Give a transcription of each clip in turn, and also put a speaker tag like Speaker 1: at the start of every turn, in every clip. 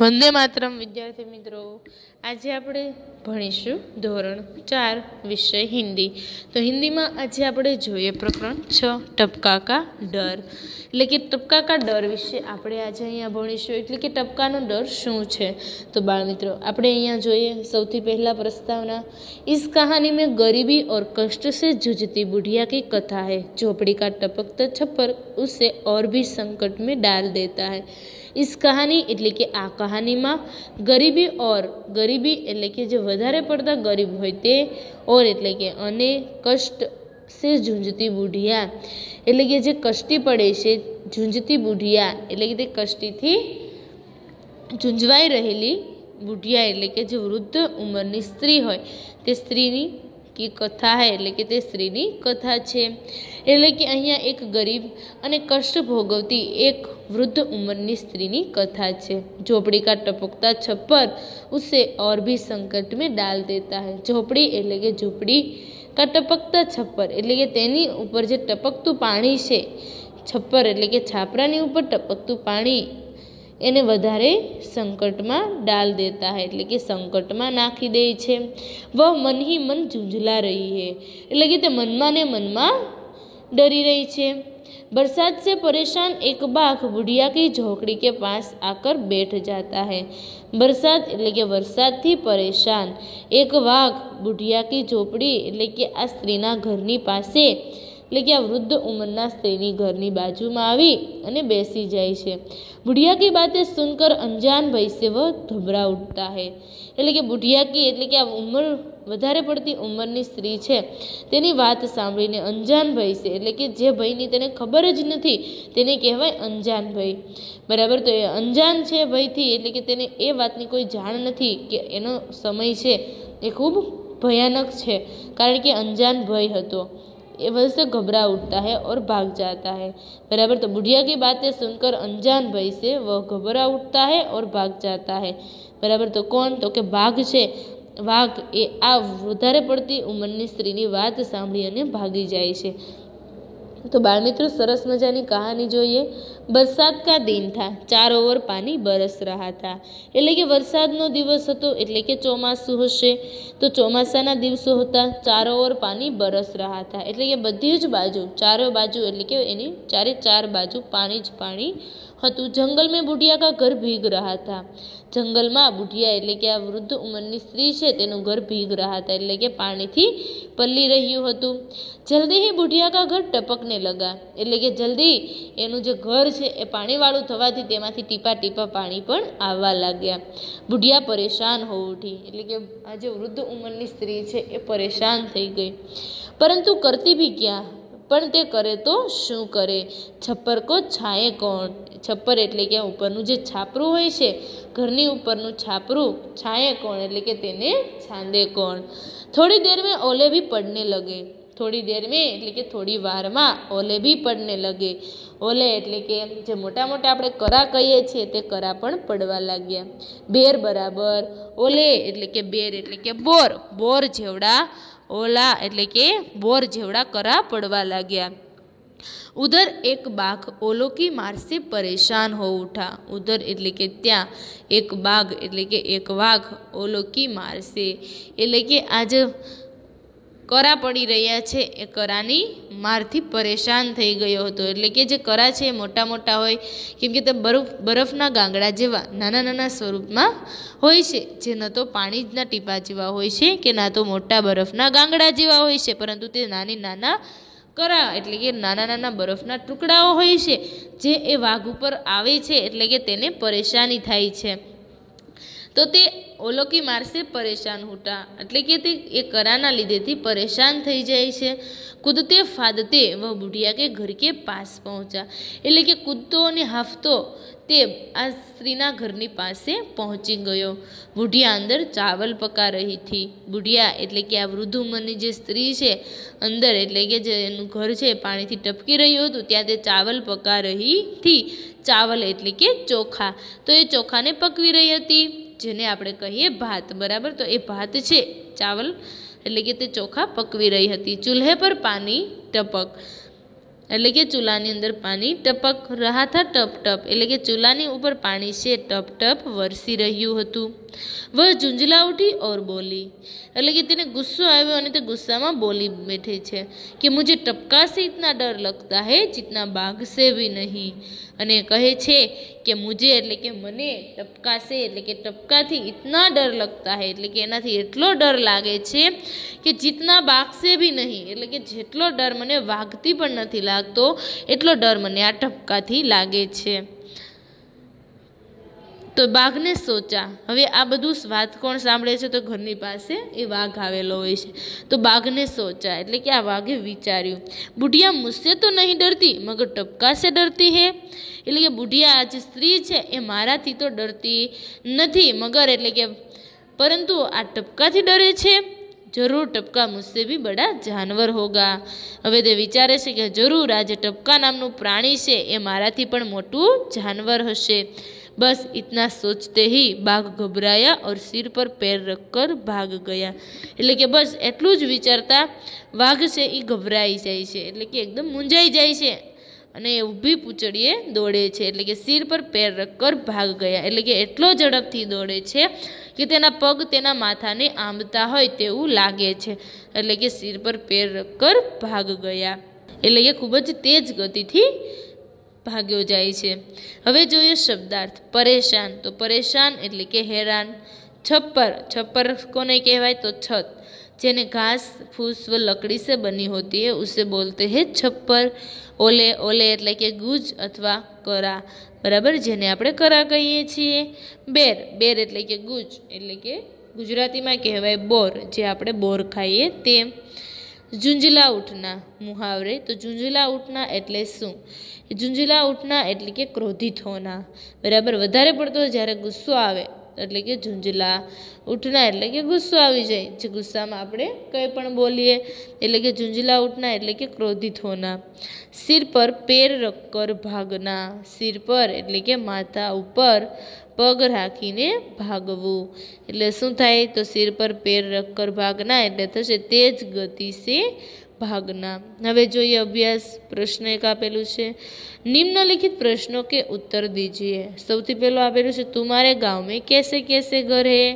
Speaker 1: वंदे मातरम विद्यार्थी मित्रों, आज આપણે ભણીશું ધોરણ 4 વિષય હિન્દી। તો હિન્દીમાં આજે આપણે જોઈએ પ્રકરણ 6 ટપકા કા ડર। એટલે કે ટપકા કા ડર વિશે આપણે આજે અહીંયા ભણીશું। એટલે કે ટપકાનો ડર શું છે? તો બાળ મિત્રો, આપણે અહીંયા જોઈએ સૌથી પહેલા પ્રસ્તાવના। इस कहानी में गरीबी और कष्ट से जूझती बुढ़िया की कथा है। झोपड़ी का टपकता छप्पर उसे और भी संकट में डाल देता है। इस कहानी એટલે કે આ કહાનીમાં ગરીબી એટલે કે જે વધારે પડતા ગરીબ હોય તે ઓર એટલે કે અને કષ્ટ સે ઝૂંઝતી બુઢિયા એટલે કે જે કષ્ટી પડે છે, ઝૂંઝતી બુઢિયા એટલે કે તે કષ્ટીથી ઝૂંઝવાઈ રહેલી બુઢિયા એટલે કે જે વૃદ્ધ ઉંમરની સ્ત્રી હોય તે સ્ત્રીની की कथा है એટલે કે તે સ્ત્રીની કથા છે। એટલે કે અહીંયા એક ગરીબ અને કષ્ટ ભોગવતી એક વૃદ્ધ ઉંમરની સ્ત્રીની કથા છે। झोपड़ी का टपकता छप्पर उसे और भी संकट में डाल देता है। झोपड़ी એટલે કે ઝૂંપડી का टपकता छप्पर એટલે કે તેની ઉપર જે ટપકતું પાણી છે, છપ્પર એટલે કે છાપરાની ઉપર ટપકતું પાણી એને વધારે સંકટમાં डाल देता है એટલે કે સંકટમાં નાખી દે છે। वह मन ही मन झुंझला रही है એટલે કે તે મનમાં ને મનમાં डरी रही છે। बरसात से परेशान एक बाघ बुढ़िया की झोपड़ी के पास आकर बैठ जाता है। बरसात એટલે કે વરસાદથી પરેશાન એક વાઘ બુઢિયા की झोपड़ी એટલે કે આ સ્ત્રીના ઘરની પાસે એટલે કે આ વૃદ્ધ ઉંમરના સ્ત્રીની ઘરની બાજુમાં આવી અને બેસી જાય છે। बुढ़िया की बातें सुनकर अनजान भय से वह घबरा उठता है એટલે કે બુઢિયા કી એટલે કે આ ઉંમર વધારે પડતી ઉંમરની સ્ત્રી છે તેની વાત સાંભળીને અંજાન ભય છે એટલે કે જે ભયની તેને ખબર જ નથી તેને કહેવાય અંજાન ભય, બરાબર। તો એ અંજાન છે ભયથી એટલે કે તેને એ વાતની કોઈ જાણ નથી કે એનો સમય છે એ ખૂબ ભયાનક છે, કારણ કે અંજાન ભય હતો। ये वजह से घबरा उठता है और भाग जाता है, बराबर। तो बुढ़िया की बातें सुनकर अनजान भय से वह घबरा उठता है और भाग जाता है, बराबर। तो कौन? तो के भाग છે વાઘ એ આ વધારે પડતી ઉંમરની સ્ત્રીની વાત સાંભળી અને ભાગી જાય છે। तो बाल मित्रों, सरस मजानी कहानी જોઈએ। बरसात का दिन था, चारों ओर पानी बरस रहा था એટલે કે વરસાદનો દિવસ હતો એટલે કે ચોમાસું હશે। તો ચોમાસાના દિવસો હતા, ચારો ઓર પાनी बरस रहा था એટલે કે બધી જ બાજુ, ચારે બાજુ એટલે કે એની ચારે ચાર બાજુ પાણી જ પાણી હતું। जंगल में बुढ़िया का घर भीग रहा था। જંગલમાં બુઢિયા એટલે કે આ વૃદ્ધ ઉંમરની સ્ત્રી છે તેનું ઘર ભીગ રહ્યા હતા એટલે કે પાણીથી પલ્લી રહ્યું હતું। જલ્દી ही बुढ़िया का घर टपकने लगा એટલે કે જલ્દી એનું જે ઘર છે એ પાણીવાળું થવાથી તેમાંથી ટીપા ટીપા પાણી પણ આવવા લાગ્યા। બુઢિયા પરેશાન हो उठी એટલે કે આ જે વૃદ્ધ ઉંમરની સ્ત્રી છે એ પરેશાન થઈ ગઈ। પરંતુ કરતી भी क्या, પણ તે કરે તો શું કરે? છપ્પર કો છાયે કોણ? છપ્પર એટલે કે ઉપરનું જે છાપરું હોય છે, ઘરની ઉપરનું છાપરું, છાયે કોણ એટલે કે તેને છાંદે કોણ? થોડી देर में ओले भी पड़ने लगे। थोड़ी देर में એટલે કે થોડી વારમાં ઓલે भी पड़ने लगे। ઓલે એટલે કે જે મોટા મોટા આપણે કરા કહીએ છીએ તે કરા પણ પડવા લાગ્યા। બેર બરાબર ઓલે એટલે કે બેર એટલે કે બોર, બોર જેવડા ઓલા એટલે કે બોર જેવડા કરા પડવા લાગ્યા। उधर एक बाघ ओलो की मार से परेशान हो उठा। उधर એટલે કે ત્યાં એક બાઘ એટલે કે એક વાઘ ઓલો की मार से એટલે કે આજ કરા પડી રહ્યા છે એ કરાની મારથી પરેશાન થઈ ગયો હતો। એટલે કે જે કરા છે એ મોટા મોટા હોય, કેમ કે તે બરફના ગાંગડા જેવા નાના નાના સ્વરૂપમાં હોય છે, જે ન તો પાણીના ટીપા જેવા હોય છે કે ના તો મોટા બરફના ગાંગડા જેવા હોય છે, પરંતુ તે નાની નાના કરા એટલે કે નાના નાના બરફના ટુકડાઓ હોય છે જે એ વાઘ ઉપર આવે છે એટલે કે તેને પરેશાની થાય છે। તો તે ઓલો કી માર સે પરેશાન હુટા એટલે કે તે એ કરાના લીધેથી પરેશાન થઈ જાય છે। કૂદતે ફાદતે વહ બુઢિયા કે ઘર કે પાસ પહોંચા એટલે કે કૂદતો અને હાંફતો તે આ સ્ત્રીના ઘરની પાસે પહોંચી ગયો। બુઢિયા અંદર ચાવલ પકા રહી थी। બુઢિયા એટલે કે આ વૃદ્ધ ઉંમરની જે સ્ત્રી છે અંદર એટલે કે જે એનું ઘર છે પાણીથી ટપકી રહ્યું હતું ત્યાં તે ચાવલ પકા રહી थी। ચાવલ એટલે કે ચોખા, તો એ ચોખાને પકવી રહી હતી જેને આપણે કહીએ ભાત, બરાબર। તો એ ભાત છે ચાવલ એટલે કે તે ચોખા પકવી રહી હતી। ચૂલ્હે પર પાણી ટપક એટલે કે ચૂલાની અંદર પાણી ટપક રહા થા ટપ ટપ, એટલે કે ચૂલાની ઉપર પાણી છે ટપ ટપ વરસી રહ્યું હતું. વહ ઝુંઝલા ઉઠી ઓર બોલી, એટલે કે તેને ગુસ્સો આવ્યો અને તે ગુસ્સામાં બોલી બેઠી છે કે મુझे टपका से इतना डर लगता है जितना बाघ से भी नहीं. અને કહે છે કે મુझे એટલે કે મને, ટપકા સે એટલે કે ટપકાથી, ઇતના ડર લગતા હૈ એટલે કે એનાથી એટલો ડર લાગે છે કે જીતના બાઘ સે ભી નહીં, એટલે કે જેટલો ડર મને વાઘથી પણ નથી લાગતો એટલો ડર મને આ ટપકાથી લાગે છે. તો બાઘને સોચા, હવે આ બધું વાત કોણ સાંભળે છે? તો ઘરની પાસે એ વાઘ આવેલો હોય છે. તો બાઘને સોચા એટલે કે આ વાઘે વિચાર્યું, બુઢિયા મુझसे તો નહીં ડરતી મગર ટપકા સે ડરતી હે, એટલે કે બુઢિયા જે સ્ત્રી છે એ મારાથી તો ડરતી નથી, મગર એટલે કે પરંતુ આ ટપકાથી ડરે છે. જરૂર ટપકા મુझसे भी बड़ा जानवर होगा. હવે તે વિચારે છે કે જરૂર આ જે ટપકા નામનું પ્રાણી છે એ મારાથી પણ મોટું જાનવર હશે. બસ इतना सोचते ही बाघ घबराया और सिर पर पैर रखकर भाग गया. એટલે કે બસ એટલું જ વિચારતા વાઘ છે એ ગભરાઈ જાય છે, એટલે કે એકદમ મૂંઝાઈ જાય છે અને ઊભી પૂંછડીએ દોડે છે, એટલે કે સિર પર પેર રખકર ભાગ ગયા, એટલે કે એટલો ઝડપથી દોડે છે કે તેના પગ તેના માથાને આંબતા હોય તેવું લાગે છે, એટલે કે સિર પર પેર રખકર ભાગ ગયા, એટલે કે ખૂબ જ તેજ ગતિથી ભાગ્યો જાય છે. હવે જોઈએ શબ્દાર્થ. પરેશાન, તો પરેશાન એટલે કે હેરાન. छप्पर, छप्पर कोने कहवाय तो छत, જેને घास फूस व लकड़ी से बनी होती है उसे बोलते हैं छप्पर. ओले, ओले એટલે કે ગુજ અથવા કરા, બરાબર, જેને આપણે કરા કહીએ છીએ. બેર, બેર એટલે કે ગુજ, એટલે કે ગુજરાતીમાં કહેવાય બોર, જે આપણે બોર ખાઈએ તે. ઝુંઝલા ઉઠના, મુહાવરે. તો ઝુંઝલા ઉઠના એટલે શું? ઝુંઝલા ઉઠના એટલે કે ક્રોધિત હોના, બરાબર. વધારે પડતો જ્યારે ગુસ્સો આવે એટલે કે ઝુંઝલા ઉઠના એટલે કે ગુસ્સો આવી જાય, જે ગુસ્સામાં આપણે કંઈ પણ બોલીએ એટલે કે ઝુંઝલા ઉઠના એટલે કે ક્રોધિત હોના. સિર પર પેર રખકર ભાગના, સિર પર એટલે કે માથા ઉપર પગ રાખીને ભાગવું, એટલે શું થાય? તો સિર પર પેર રખકર ભાગના એટલે થશે તેજ ગતિ સે ભાગના. હવે જોઈએ અભ્યાસ. પ્રશ્ન એક આપેલું છે, નિમ્નલિખિત પ્રશ્નો કે ઉત્તર દીजिए. સૌથી પહેલું આપેલું છે તુમારે ગાંવ મેં કેસે કેસે ઘર હે.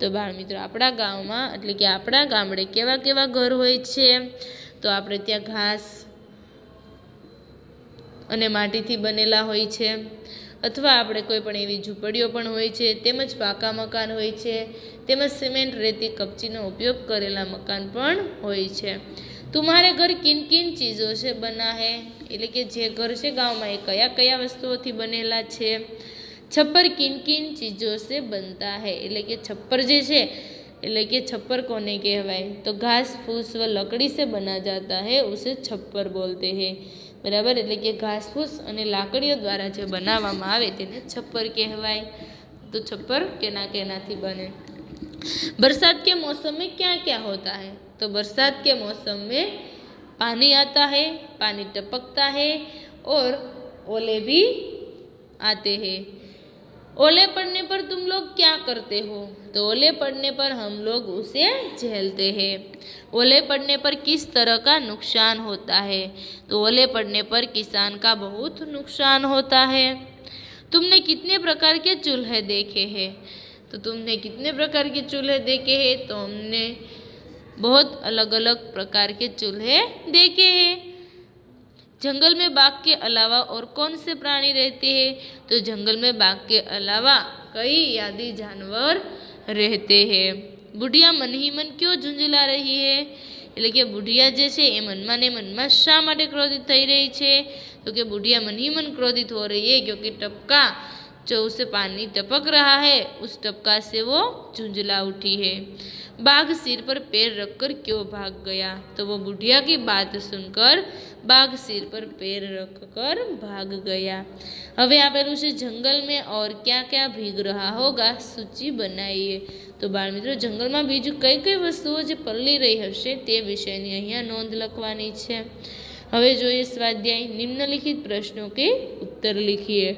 Speaker 1: તો બાળ મિત્રો, આપણા ગામમાં એટલે કે આપણા ગામડે કેવા કેવા ઘર હોય છે? તો આપણે ત્યાં ઘાસ અને માટીથી બનેલા હોય છે, અથવા આપણે કોઈ પણ એવી ઝૂંપડીઓ પણ હોય છે, તેમજ પાકા મકાન હોય છે, તેમજ સિમેન્ટ, રેતી, કપચીનો ઉપયોગ કરેલા મકાન પણ હોય છે. तुम्हारे घर किन किन चीज़ों से बना है, એટલે કે જે ઘર છે ગામમાં એ કયા કયા વસ્તુઓથી બનેલા છે. छप्पर किन किन चीज़ों से बनता है, એટલે કે છપ્પર જે છે એટલે કે છપ્પર કોને કહેવાય? તો घास फूस व लकड़ी से बना जाता है उसे छप्पर बोलते हैं, બરાબર. એટલે કે ઘાસ ફૂસ અને લાકડીઓ દ્વારા જે બનાવવામાં આવે તેને છપ્પર કહેવાય. તો છપ્પર કેના કેનાથી બને? बरसात के मौसम में क्या क्या होता है? तो बरसात के मौसम में पानी आता है, पानी टपकता है और ओले भी आते हैं. ओले पड़ने पर तुम लोग क्या करते हो? तो ओले पड़ने पर हम लोग उसे झेलते हैं. ओले पड़ने पर किस तरह का नुकसान होता है? तो ओले पड़ने पर किसान का बहुत नुकसान होता है. तुमने कितने प्रकार के चूल्हे देखे हैं? तो तुमने कितने प्रकार के चूल्हे देखे हैं? तो हमने बहुत अलग अलग प्रकार के चूल्हे देखे हैं. जंगल में बाघ के अलावा और कौन से प्राणी रहते हैं? तो जंगल में बाघ के अलावा कई आदि जानवर रहते हैं. बुढ़िया मन ही मन क्यों झुंझला रही है? એટલે કે બુઢિયા જે છે એ મનમાં ને મનમાં શા માટે ક્રોધિત થઈ રહી છે? તો કે બુઢિયા मन ही मन क्रोधित हो रही है क्योंकि टपका जो उसे पानी टपक रहा है उस टपका से वो झुंझला उठी है. बाघ सिर पर पैर रखकर क्यों भाग गया? तो वो बुढ़िया की बात सुनकर बाघ सिर पर पैर रखकर भाग गया. હવે આપેલું છે જંગલ में और क्या क्या भीग रहा होगा, सूची बनाइए. તો બાળ મિત્રો, જંગલમાં બીજું કઈ કઈ વસ્તુઓ જે પલળી રહી હશે તે વિષયની અહીંયા નોંધ લખવાની છે. હવે જોઈએ સ્વાધ્યાય. નિમ્નલિખિત પ્રશ્નો કે ઉત્તર लिखिए.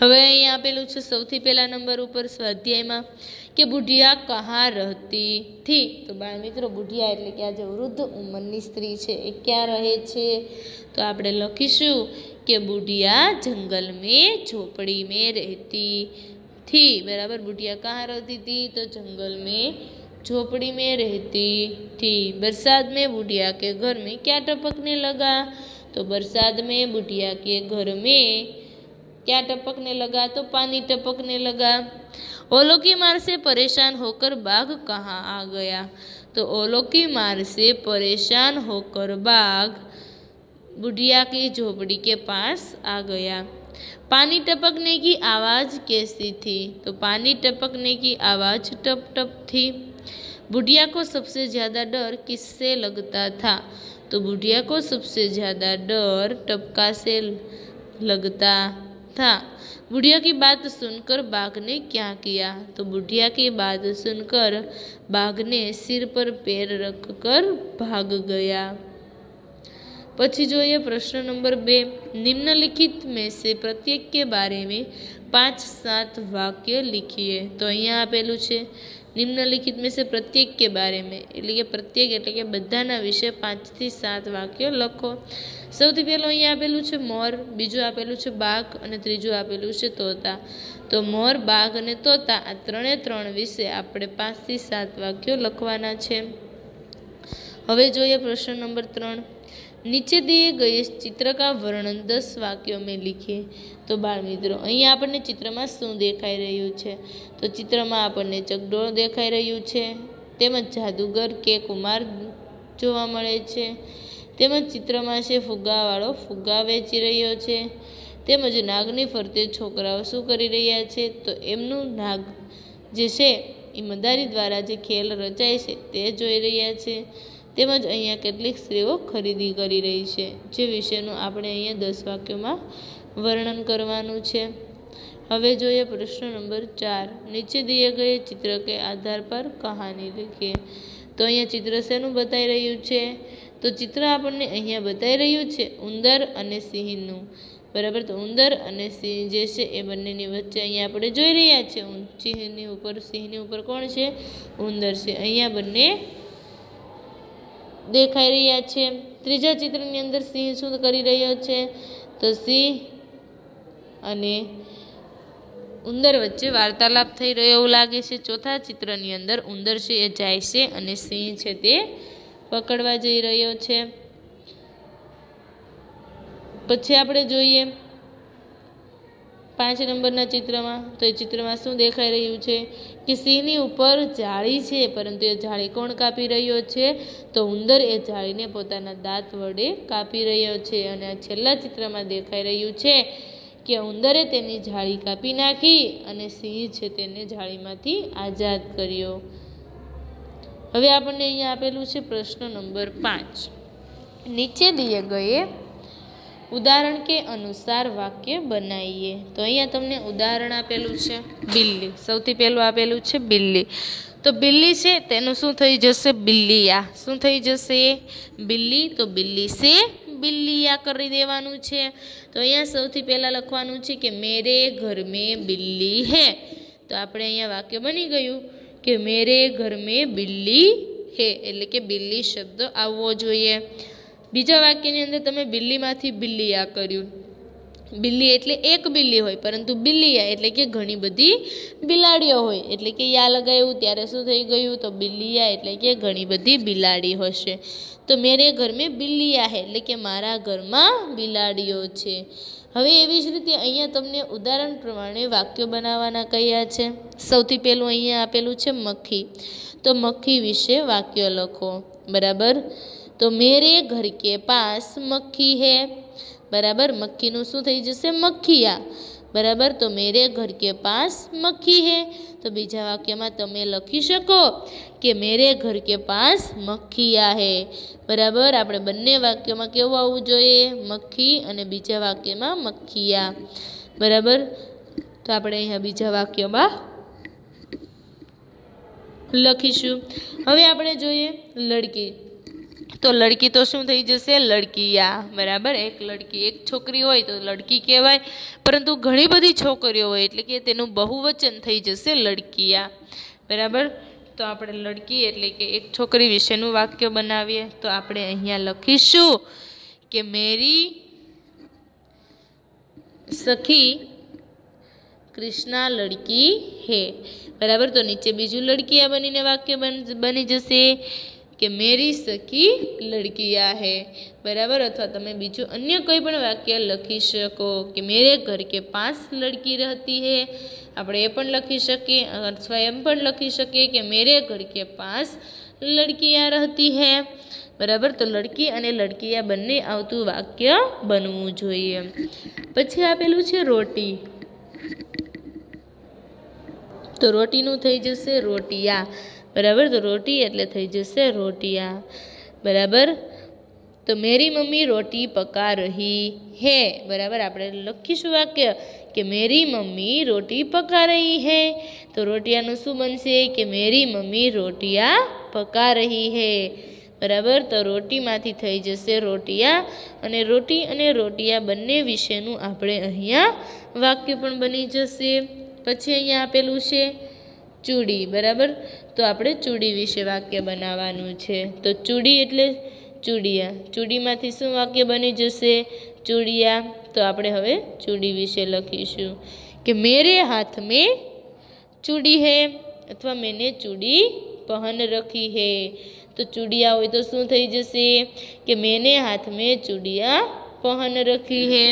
Speaker 1: હવે અહીંયા આપેલું છે સૌથી પહેલા નંબર ઉપર સ્વાધ્યાયમાં કે બુઢિયા કहाँ रहती थी। તો બાળ મિત્રો બુઢિયા એટલે કે આ જે વૃદ્ધ ઉંમરની સ્ત્રી છે એ ક્યાં રહે છે? તો આપણે લખીશું કે બુઢિયા जंगल में झोपड़ी में रहती थी। बराबर, बुढ़िया कहाँ रहती थी? तो जंगल में झोपड़ी में रहती थी। बरसात में बुढ़िया के घर में क्या टपकने लगा? तो बरसात में बुढ़िया के घर में क्या टपकने लगा? तो पानी टपकने लगा। ओलों की मार से परेशान होकर बाघ कहाँ आ गया? तो ओलों की मार से परेशान होकर बाघ बुढ़िया की झोपड़ी के पास आ गया। पानी टपकने की आवाज़ कैसी थी? तो पानी टपकने की आवाज़ टप टप थी। बुढ़िया को सबसे ज़्यादा डर किससे लगता था? तो बुढ़िया को सबसे ज़्यादा डर टपका से लगता था। बुढ़िया की बात सुनकर बाघ ने क्या किया? तो बुढ़िया की बात सुनकर बाघ ने सिर पर पैर रखकर भाग गया। પછી જોઈએ પ્રશ્ન નંબર 2, निम्नलिखित में से प्रत्येक के बारे में 5-7 वाक्य लिखिए। तो અહીંયા આપેલું છે निम्नलिखित में से प्रत्येक के बारे में એટલે કે પ્રત્યેક એટલે કે બધાના વિશે 5 થી 7 વાક્યો લખો। સૌથી પહેલું અહીંયા આપેલું છે મોર, બીજું આપેલું છે બાઘ અને ત્રીજું આપેલું છે તોતા। તો મોર, બાઘ અને તોતા આ ત્રણે ત્રણ વિશે આપણે 5 થી 7 વાક્યો લખવાના છે। હવે જોઈએ પ્રશ્ન નંબર 3, नीचे दिए गए चित्र का वर्णन 10 वाक्यों में लिखिए। तो बाळ मित्रों અહીંયા આપણને ચિત્રમાં શું દેખાઈ રહ્યું છે? તો ચિત્રમાં આપણને ચકડોળ દેખાઈ રહ્યું છે, તેમજ જાદુગર કે કુમાર જોવા મળે છે, તેમજ ચિત્રમાં છે ફુગ્ગાવાળો ફુગ્ગા વેચી રહ્યો છે, તેમજ નાગની ફરતે છોકરાઓ શું કરી રહ્યા છે? તો એમનું નાગ જે છે એ મદારી દ્વારા જે ખેલ રચાય છે તે જોઈ રહ્યા છે, તેમજ અહીંયા કેટલીક સ્ત્રીઓ ખરીદી કરી રહી છે, જે વિશેનું આપણે અહીંયા 10 વાક્યોમાં વર્ણન કરવાનું છે। હવે જોઈએ પ્રશ્ન નંબર 4, નીચે દિए गए चित्र के आधार पर कहानी लिखिए। તો અહીંયા ચિત્ર શેનું બતાવી રહ્યું છે? તો ચિત્ર આપણને અહીંયા બતાવી રહ્યું છે ઉંદર અને સિંહનું। બરાબર, તો ઉંદર અને સિંહ જે છે એ બંનેની વચ્ચે અહીંયા આપણે જોઈ રહ્યા છે સિંહની ઉપર કોણ છે? ઉંદર છે। અહીંયા બંને દેખાઈ રહ્યા છે। ત્રીજા ચિત્રની અંદર સિંહ શું કરી રહ્યો છે? તો સિંહ અને ઉંદર વચ્ચે વાર્તાલાપ થઈ રહ્યો એવું લાગે છે। ચોથા ચિત્રની અંદર ઉંદર છે એ જાય છે અને સિંહ છે તે પકડવા જઈ રહ્યો છે। પછી આપણે જોઈએ 5 નંબરના ચિત્રમાં। તો એ ચિત્રમાં શું દેખાઈ રહ્યું છે કે સિંહની ઉપર જાળી છે, પરંતુ એ જાળી કોણ કાપી રહ્યો છે? તો ઉંદર એ જાળીને પોતાના દાંત વડે કાપી રહ્યો છે। અને આ છેલ્લા ચિત્રમાં દેખાઈ રહ્યું છે કે ઉંદરે તેની જાળી કાપી નાખી અને સિંહ છે તેને જાળીમાંથી આઝાદ કર્યો। હવે આપણને અહીંયા આપેલું છે પ્રશ્ન નંબર 5, નીચે દિए गए उदाहरण के अनुसार वाक्य बनाइए। तो અહીંયા તમને ઉદાહરણ આપેલું છે બિલ્લી। સૌથી પહેલું આપેલું છે બિલ્લી। તો બિલ્લી છે તેનું શું થઈ જશે? બિલ્લિયા। શું થઈ જશે? બિલ્લી। તો બિલ્લી છે બિલ્લિયા કરી દેવાનું છે। તો અહીંયા સૌથી પહેલા લખવાનું છે કે મેરે ઘર में बिल्ली है। તો આપણે અહીંયા વાક્ય બની ગયું કે મેરે ઘર में बिल्ली है, એટલે કે બિલ્લી શબ્દ આવવો જોઈએ। બીજા વાક્યની અંદર તમે બિલ્લીમાંથી બિલ્લિયા કર્યું। બિલ્લી એટલે એક બિલ્લી હોય, પરંતુ બિલ્લિયા એટલે કે ઘણી બધી બિલાડીઓ હોય, એટલે કે યા લગાવ્યું ત્યારે શું થઈ ગયું? તો બિલ્લિયા એટલે કે ઘણી બધી બિલાડી હશે। તો મેરે ઘર में बिल्लिया है એટલે કે મારા ઘરમાં બિલાડીઓ છે। હવે એવી જ રીતે અહીંયા તમને ઉદાહરણ પ્રમાણે વાક્યો બનાવવાના કયા છે। સૌથી પહેલું અહીંયા આપેલું છે મક્ખી। તો મક્ખી વિશે વાક્ય લખો। બરાબર, तो मेरे घर के पास मक्खी है। बराबर, मक्खीનું શું થઈ જશે? મક્ખિયા। बराबर, तो मेरे घर के पास मक्खी है। तो बीजा वाक्यમાં તમે લખી શકો કે मेरे घर के पास मक्खिया है। बराबर, આપણે બંને વાક્યમાં કેવું આવવું જોઈએ? મક્ખી અને બીજા વાક્યમાં મક્ખિયા। બરાબર, તો આપણે અહીંયા બીજા વાક્યમાં લખીશું। હવે આપણે જોઈએ લડકી। तो लड़की तो शू थई जशे लड़किया बराबर। एक लड़की एक छोकरी होय तो लड़की कहेवाय, परंतु घणी बधी छोकरीओ होय एटले के तेनुं बहुवचन थई जशे लड़किया बराबर। तो आपणे लड़की एटले के एक छोकरी विशेनुं वाक्य बनावीए। तो आपणे अहींया लखीशुं के मेरी सखी कृष्णा लड़की है बराबर। तो नीचे बीजू लड़किया बनीने वाक्य बनी जशे कि मेरी सखी लड़किया है बराबर। अथवा तमे बीजू अन्य कोई पण वाक्य लखी शको कि मेरे घर के 5 लड़की रहती है, आपणे ए पण लखी शकीए। अथवा एम पण लखी शकीए कि मेरे घर के 5 लड़कियां रहती है बराबर। तो लड़की अने लड़किया बंने आवतुं वाक्य बनवुं जोईए। पछी आपेलुं छे रोटी, तो रोटीनुं थई जशे रोटिया बराबर। तो रोटी एटले थई जशे रोटिया बराबर। तो मेरी मम्मी रोटी पका रही है बराबर। आपणे लखीशुं वाक्य कि मेरी मम्मी रोटी पका रही है। तो रोटियानुं शुं बनशे कि मेरी मम्मी रोटियां पका रही है बराबर। तो रोटी मांथी थई जशे रोटिया अने रोटी अने रोटिया बंने विशेनुं आपणे अहींया वाक्य पण बनी जशे। पछी अहींया आपेलुं छे चूड़ी बराबर। तो आपणे चूड़ी विषे वाक्य बनाववानुं छे। तो चूड़ी एटले चूड़िया, चूड़ी मांथी शुं वाक्य बनी जशे चूड़िया। तो आपणे हवे चूड़ी विषे लखीशुं कि मेरे हाथ में चूड़ी है अथवा मैंने चूड़ी पहन रखी है। तो चूड़िया होय तो शुं थई जशे कि मैंने हाथ में चूड़िया पहन रखी है।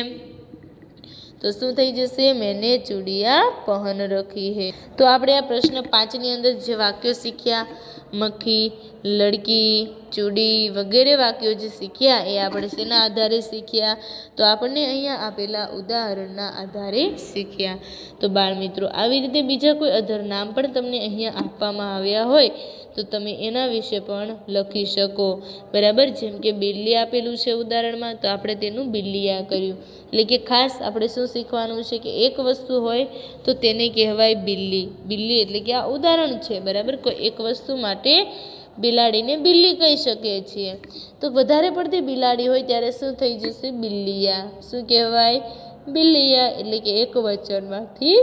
Speaker 1: तो शुं थई जशे मैंने चूड़िया पहन रखी है। तो आपणे आ प्रश्न 5 नी अंदर जे वाक्यो शीख्या मक्खी, लड़की, चूड़ी वगैरे वाक्यो जे शीख्या ए आपणे शेना आधारे शीख्या। तो आपणे अहींया आपेला उदाहरणना आधारे शीख्या। तो बाळमित्रो आवी रीते बीजा कोई अधर नाम पण तमने अहींया आपवामां आव्या होय तो तमे एना विषे पण लखी शको बराबर। जेम के बिल्ली आपेलुं छे उदाहरणमां तो आपणे तेनुं बिल्लिया कर्युं। એટલે કે ખાસ આપણે શું શીખવાનું છે કે એક વસ્તુ હોય તો તેને કહેવાય બિલ્લી। બિલ્લી એટલે કે આ ઉદાહરણ છે બરાબર। કોઈ એક વસ્તુ માટે બિલાડીને બિલ્લી કહી શકીએ છીએ। તો વધારે પડતી બિલાડી હોય ત્યારે શું થઈ જશે બિલ્લિયા। શું કહેવાય બિલ્લિયા એટલે કે એક વચનમાંથી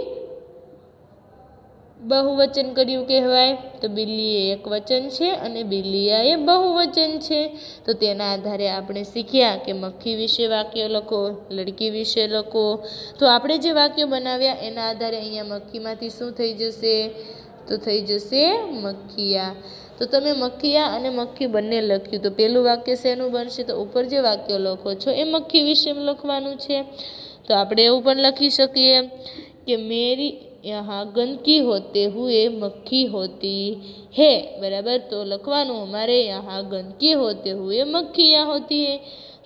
Speaker 1: बहुवचन कर्युं कहेवाय। तो बिल्ली एक वचन छे अने बिल्लिया ए बहुवचन छे। तो तेना आधारे आपणे शीख्या कि मक्खी विषे वाक्य लखो, लड़की विषे लखो। तो आपणे जे वाक्य बनाव्या एना आधारे अहींया मक्खीमांथी शुं थई जशे तो थई जशे मक्खिया। तो तमे मक्खिया अने मक्खी बंने लख्युं तो पेलुं वाक्य शेनुं बनशे तो उपर जे वाक्य लखो छो ए मक्खी विषे लखवानुं छे। तो आपणे एवुं पण लखी शकीए कि मेरी यहाँ गंदगी होते हुए मक्खी होती है बराबर। तो लखवानुं हमारे यहाँ गंदगी होते हुए मक्खियाँ होती है।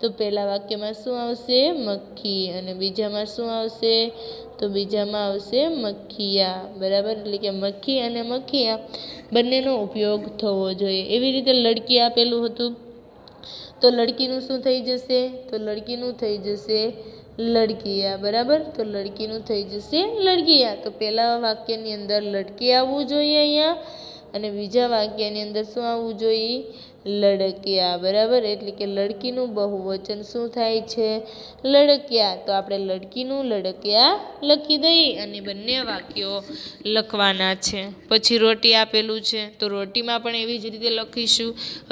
Speaker 1: तो पहला वाक्य में शुं आवशे मक्खी अने बीजामां शुं आवशे तो बीजामां आवशे मक्खिया बराबर। એટલે કે મક્ખી અને મક્ખિયા બંનેનો ઉપયોગ થવો જોઈએ। એવી રીતે લડકી આપેલું હતું તો લડકીનું શું થઈ જશે તો લડકીનું થઈ જશે लड़किया बराबर। तो लड़कीનું થઈ જશે लड़किया। तो पहला वाक्यनी अंदर लड़की आवવું જોઈએ અહીંયા અને બીજા વાક્યની અંદર શું આવવું જોઈએ लड़किया बराबर। એટલે કે લડકીનું बहुवचन શું થાય છે लड़किया। तो આપણે લડકીનું લડकिया લખી દઈએ અને બંને વાક્યો લખવાના છે। પછી રોટી આપેલું છે તો રોટીમાં પણ એવી જ રીતે લખીશું।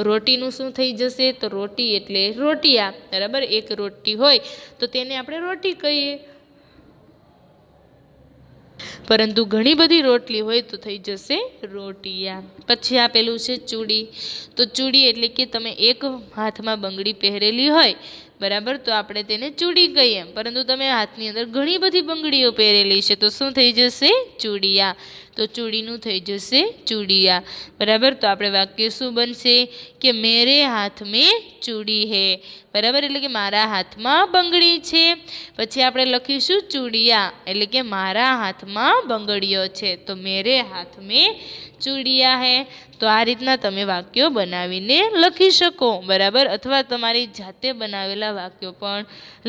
Speaker 1: રોટીનું શું થઈ જશે તો રોટી એટલે રોટિયા બરાબર। એક રોટી હોય તો તેને આપણે રોટી કહીએ, परंतु घणी बधी रोटली होय तो थई जशे रोटिया। पछी आपेलुं छे चूड़ी। तो चूड़ी एटले के तमे एक हाथ में बंगड़ी पहेरेली होय बराबर तो आपणे तेने चूड़ी कहीए, परंतु तमे हाथनी अंदर घणी बधी बंगड़ीओ पहेरेली छे तो शुं थई जशे चूड़िया। तो चूड़ीनुं थई जशे चूड़िया बराबर। तो आपणे वाक्य शुं बनशे कि मेरे हाथ में चूड़ी है बराबर। એટલે કે મારા હાથમાં બંગડી છે। પછી આપણે લખીશું ચૂડિયા એટલે કે મારા હાથમાં બંગડીઓ છે। તો मेरे हाथ में चूड़िया है। तो आ રીતના તમે વાક્યો બનાવીને લખી શકો બરાબર। અથવા તમારી જાતે બનાવેલા રહેલા વાક્યો પણ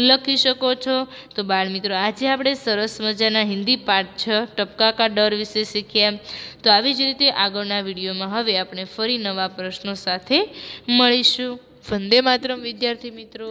Speaker 1: લખી શકો છો। તો બાળ મિત્રો, આજે આપણે સરસ મજાના હિન્દી પાઠ 6 ટપકા કા ડર વિશે શીખ્યા। તો આવી જ રીતે આગળના વિડીયોમાં હવે આપણે ફરી નવા પ્રશ્નો સાથે મળીશું। વંદે માતરમ વિદ્યાર્થી મિત્રો।